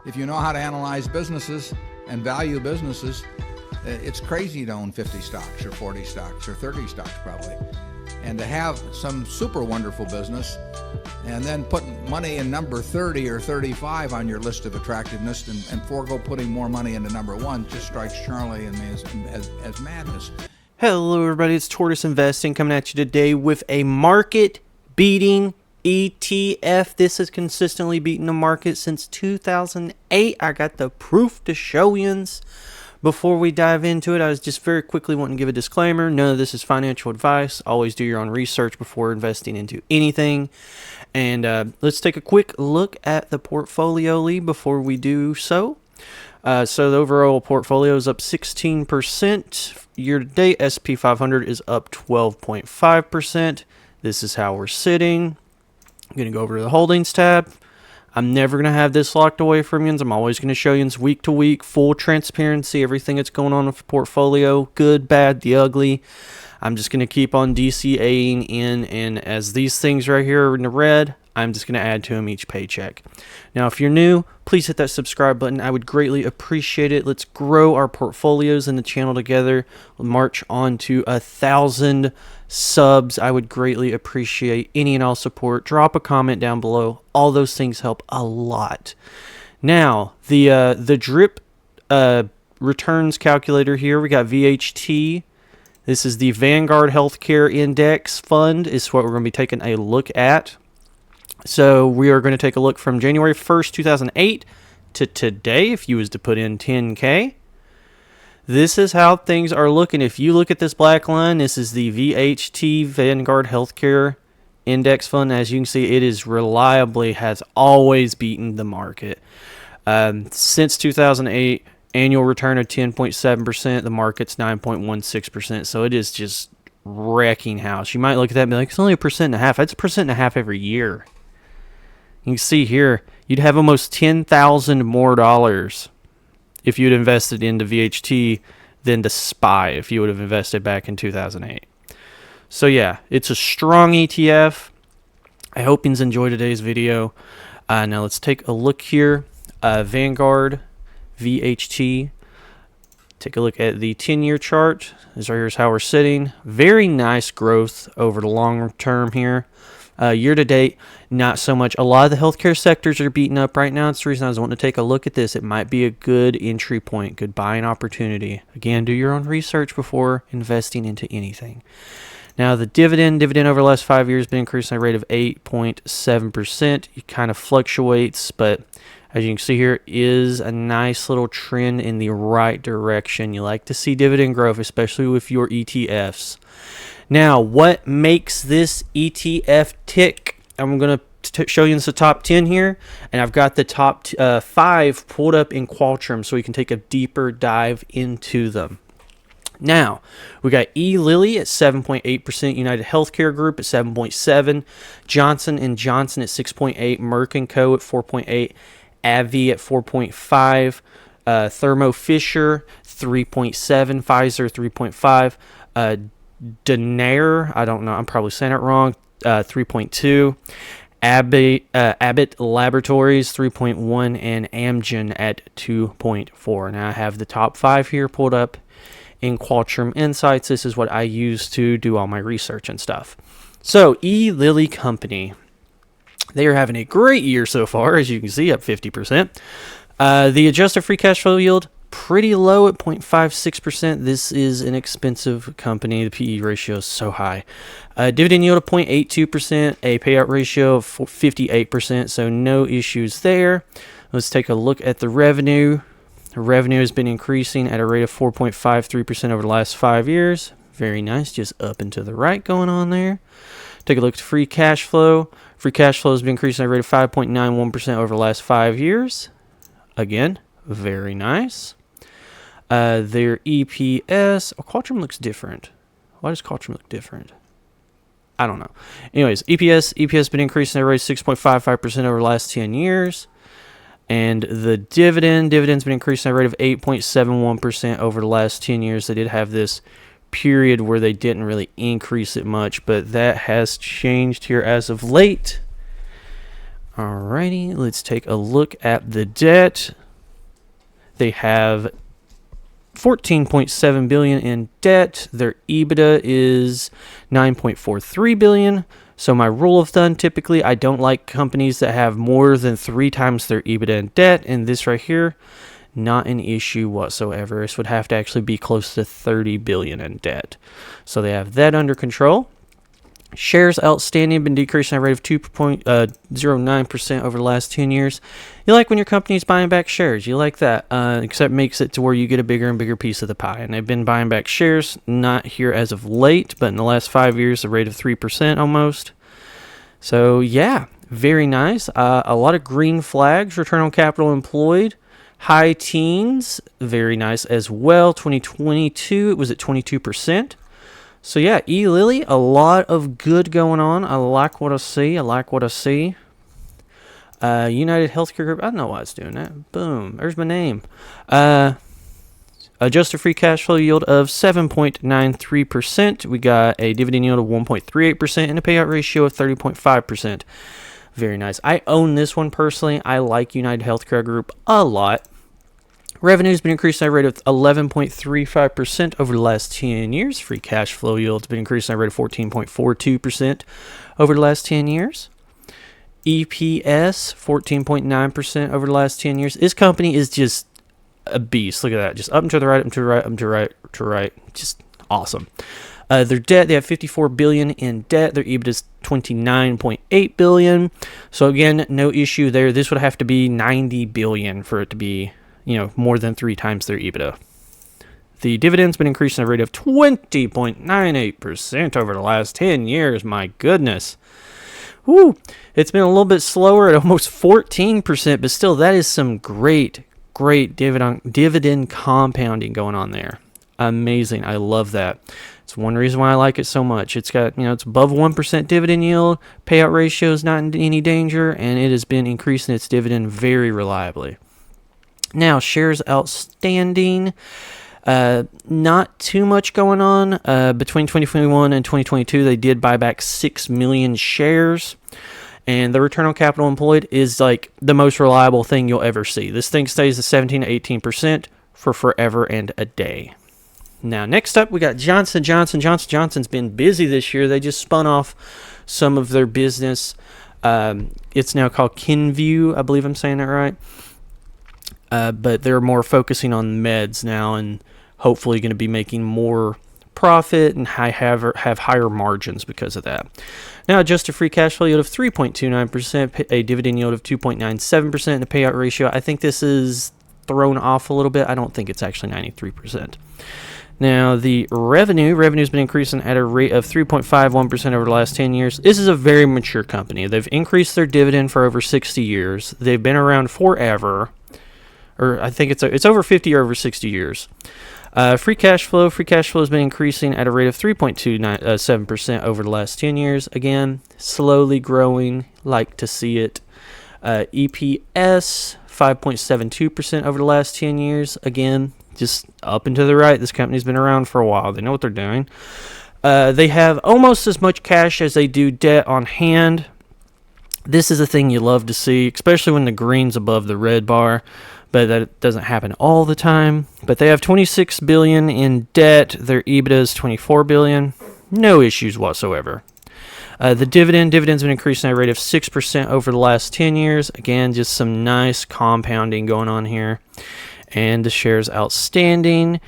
If you know how to analyze businesses and value businesses, it's crazy to own 50 stocks or 40 stocks or 30 stocks probably. And to have some super wonderful business and then put money in number 30 or 35 on your list of attractiveness and forego putting more money into number 1 just strikes Charlie and me as madness. Hello everybody, it's Tortoise Investing coming at you today with a market-beating ETF. This has consistently beaten the market since 2008. I got the proof to show yins. Before we dive into it, I was just very quickly wanting to give a disclaimer. None of this is financial advice. Always do your own research before investing into anything. And let's take a quick look at the portfolio lead before we do so. So the overall portfolio is up 16%. Year to date, S&P 500 is up 12.5%. This is how we're sitting. I'm going to go over to the holdings tab. I'm never going to have this locked away from you. I'm always going to show you week to week, full transparency, everything that's going on with the portfolio, good, bad, the ugly. I'm just going to keep on DCAing in, and as these things right here are in the red, I'm just going to add to them each paycheck. Now, if you're new, please hit that subscribe button. I would greatly appreciate it. Let's grow our portfolios in the channel together. We'll march on to 1,000 subs. I would greatly appreciate any and all support. Drop a comment down below. All those things help a lot. Now, the drip returns calculator here. We got VHT. This is the Vanguard Healthcare Index Fund. Is what we're going to be taking a look at. So we are going to take a look from January 1st, 2008 to today. If you was to put in 10K, this is how things are looking. If you look at this black line, this is the VHT Vanguard Healthcare Index Fund. As you can see, it is reliably has always beaten the market. Since 2008, annual return of 10.7%. The market's 9.16%. So it is just wrecking house. You might look at that and be like, it's only 1.5%. That's 1.5% every year. You can see here, you'd have almost $10,000 more dollars if you'd invested into VHT than the SPY if you would have invested back in 2008. So yeah, it's a strong ETF. I hope you enjoyed today's video. Now let's take a look here. Vanguard, VHT. Take a look at the 10-year chart. This right here is how we're sitting. Very nice growth over the long term here. Year to date, not so much. A lot of the healthcare sectors are beaten up right now. It's the reason I was wanting to take a look at this. It might be a good entry point, good buying opportunity. Again, do your own research before investing into anything. Now, the dividend over the last 5 years has been increasing at a rate of 8.7%. It kind of fluctuates, but as you can see here, is a nice little trend in the right direction. You like to see dividend growth, especially with your ETFs. Now, what makes this ETF tick? I'm going to show you the top 10 here, and I've got the top 5 pulled up in Qualtrim so we can take a deeper dive into them. Now, we got Lilly at 7.8%, United Healthcare Group at 7.7%, Johnson & Johnson at 6.8%, Merck & Co. at 4.8%, AbbVie at 4.5%, Thermo Fisher 3.7%, Pfizer 3.5%, Denair, I don't know, I'm probably saying it wrong, 3.2%, Abbott Laboratories 3.1%, and Amgen at 2.4%. Now I have the top 5 here pulled up in Qualtrim Insights. This is what I use to do all my research and stuff. So Lilly Company, they are having a great year so far, as you can see, up 50%. The adjusted free cash flow yield, pretty low at 0.56%. This is an expensive company. The PE ratio is so high. Dividend yield of 0.82%, a payout ratio of 58%, so no issues there. Let's take a look at the revenue. The revenue has been increasing at a rate of 4.53% over the last 5 years. Very nice, just up and to the right going on there. Take a look at free cash flow. Free cash flow has been increasing at a rate of 5.91% over the last 5 years. Again, very nice. Their EPS. Oh, Qualtrim looks different. Why does Qualtrim look different? I don't know. Anyways, EPS has been increasing at a rate of 6.55% over the last 10 years. And the dividend's been increasing at a rate of 8.71% over the last 10 years. They did have this period where they didn't really increase it much, but that has changed here as of late. Alrighty, let's take a look at the debt. They have 14.7 billion in debt. Their EBITDA is 9.43 billion. So my rule of thumb, typically, I don't like companies that have more than 3 times their EBITDA in debt. And this right here, not an issue whatsoever. This would have to actually be close to 30 billion in debt. So they have that under control. Shares outstanding have been decreasing at a rate of 2.09% over the last 10 years. You like when your company's buying back shares. You like that, except makes it to where you get a bigger and bigger piece of the pie. And they've been buying back shares, not here as of late, but in the last 5 years, a rate of 3% almost. So, yeah, very nice. A lot of green flags, return on capital employed. High teens, very nice as well. 2022, it was at 22%. So yeah, Lilly, a lot of good going on. I like what I see. United Healthcare Group, I don't know why it's doing that. Boom, there's my name. Adjusted free cash flow yield of 7.93%. We got a dividend yield of 1.38% and a payout ratio of 30.5%. Very nice. I own this one personally. I like United Healthcare Group a lot. Revenue's been increasing at a rate of 11.35% over the last 10 years. Free cash flow yield's been increasing at a rate of 14.42% over the last 10 years. EPS, 14.9% over the last 10 years. This company is just a beast. Look at that. Just up and to the right, up and to the right, up and to the right, to the right. Just awesome. Their debt, they have 54 billion in debt. Their EBITDA is 29.8 billion. So again, no issue there. This would have to be 90 billion for it to be, more than 3 times their EBITDA. The dividend's been increasing at a rate of 20.98% over the last 10 years. My goodness. Woo! It's been a little bit slower at almost 14%, but still, that is some great dividend compounding going on there. Amazing. I love that. It's one reason why I like it so much. It's got, it's above 1% dividend yield. Payout ratio is not in any danger, and it has been increasing its dividend very reliably. Now, shares outstanding. Not too much going on. Between 2021 and 2022, they did buy back 6 million shares. And the return on capital employed is like the most reliable thing you'll ever see. This thing stays at 17 to 18% for forever and a day. Now, next up, we got Johnson & Johnson. Johnson & Johnson's been busy this year. They just spun off some of their business. It's now called Kenvue. I believe I'm saying that right. But they're more focusing on meds now and hopefully going to be making more profit and have higher margins because of that. Now, adjusted free cash flow yield of 3.29%, a dividend yield of 2.97%, and a payout ratio. I think this is thrown off a little bit. I don't think it's actually 93%. Now, the revenue's been increasing at a rate of 3.51% over the last 10 years. This is a very mature company. They've increased their dividend for over 60 years. They've been around forever. Or I think it's over 50 or over 60 years. Free cash flow has been increasing at a rate of 3.27% over the last 10 years. Again, slowly growing. Like to see it. EPS 5.72% over the last 10 years. Again, just up and to the right. This company's been around for a while. They know what they're doing. They have almost as much cash as they do debt on hand. This is a thing you love to see, especially when the green's above the red bar. But that doesn't happen all the time. But they have 26 billion in debt. Their EBITDA is 24 billion. No issues whatsoever. The dividend's been increasing at a rate of 6% over the last 10 years. Again, just some nice compounding going on here. And the shares outstanding.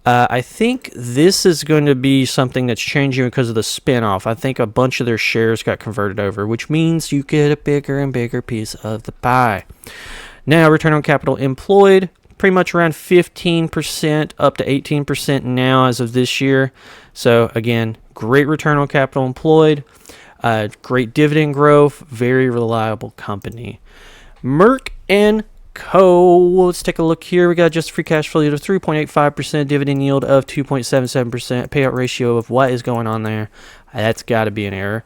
I think this is going to be something that's changing because of the spinoff. I think a bunch of their shares got converted over, which means you get a bigger and bigger piece of the pie. Now, return on capital employed, pretty much around 15% up to 18% now as of this year. So, again, great return on capital employed, great dividend growth, very reliable company. Merck & Co. Let's take a look here. We got just free cash flow yield of 3.85%, dividend yield of 2.77%, payout ratio of what is going on there. That's got to be an error.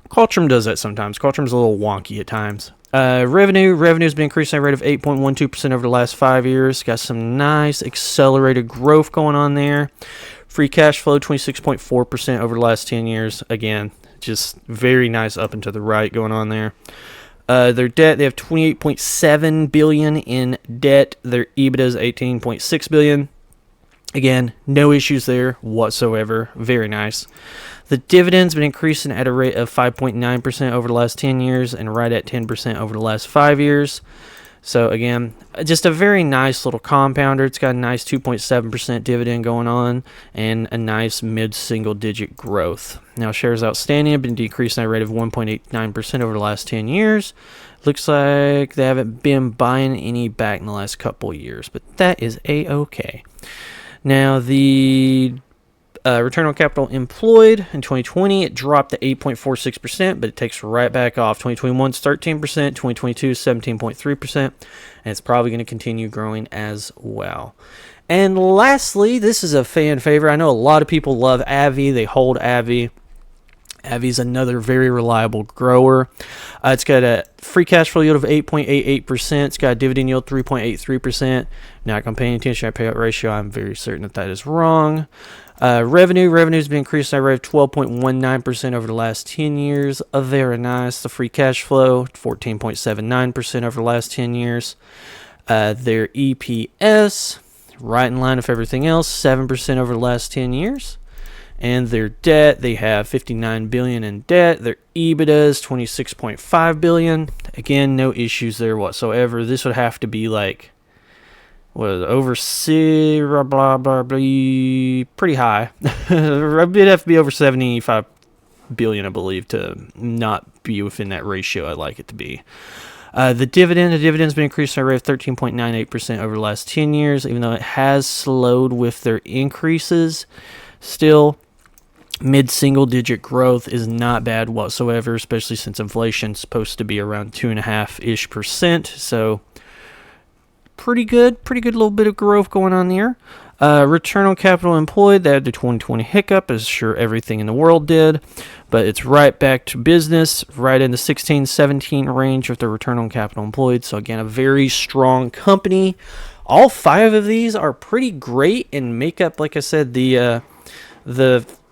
Qualtrim does that sometimes. Qualtrim's a little wonky at times. Revenue's been increasing at a rate of 8.12% over the last 5 years. Got some nice accelerated growth going on there. Free cash flow 26.4% over the last 10 years. Again, Just very nice up and to the right going on there. Their debt, they have $28.7 billion in debt. Their EBITDA is $18.6 billion. Again, no issues there whatsoever. Very nice. The dividend's been increasing at a rate of 5.9% over the last 10 years and right at 10% over the last 5 years. So again, just a very nice little compounder. It's got a nice 2.7% dividend going on and a nice mid-single digit growth. Now shares outstanding have been decreasing at a rate of 1.89% over the last 10 years. Looks like they haven't been buying any back in the last couple of years, but that is A-okay. Now the return on capital employed in 2020, it dropped to 8.46%, but it takes right back off. 2021 is 13%, 2022 is 17.3%, and it's probably going to continue growing as well. And lastly, this is a fan favorite. I know a lot of people love Avi. They hold Avi. Avi's another very reliable grower. It's got a free cash flow yield of 8.88%. It's got a dividend yield 3.83%. Not going to pay any attention to that payout ratio. I'm very certain that that is wrong. Revenue's been increased at a rate of 12.19% over the last 10 years. Very nice. The free cash flow, 14.79% over the last 10 years. Their EPS, right in line with everything else, 7% over the last 10 years. And their debt, they have $59 billion in debt. Their EBITDA is $26.5 billion. Again, no issues there whatsoever. This would have to be like, over blah, blah, blah, pretty high. It'd have to be over 75 billion, I believe, to not be within that ratio I'd like it to be. The dividend's been increased at a rate of 13.98% over the last 10 years, even though it has slowed with their increases. Still, mid-single digit growth is not bad whatsoever, especially since inflation's supposed to be around 2.5%. So pretty good little bit of growth going on there. Return on capital employed, they had the 2020 hiccup, as sure everything in the world did, but it's right back to business, right in the 16-17 range with the return on capital employed. So again, a very strong company. All 5 of these are pretty great and make up, like I said, the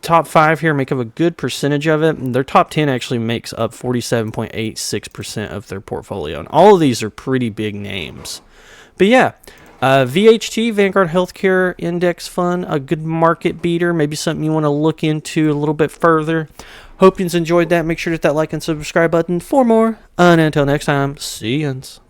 top 5 here make up a good percentage of it. And their top 10 actually makes up 47.86% of their portfolio. And all of these are pretty big names. But yeah, VHT, Vanguard Healthcare Index Fund, a good market beater, maybe something you want to look into a little bit further. Hope you enjoyed that. Make sure to hit that like and subscribe button for more. And until next time, see yous.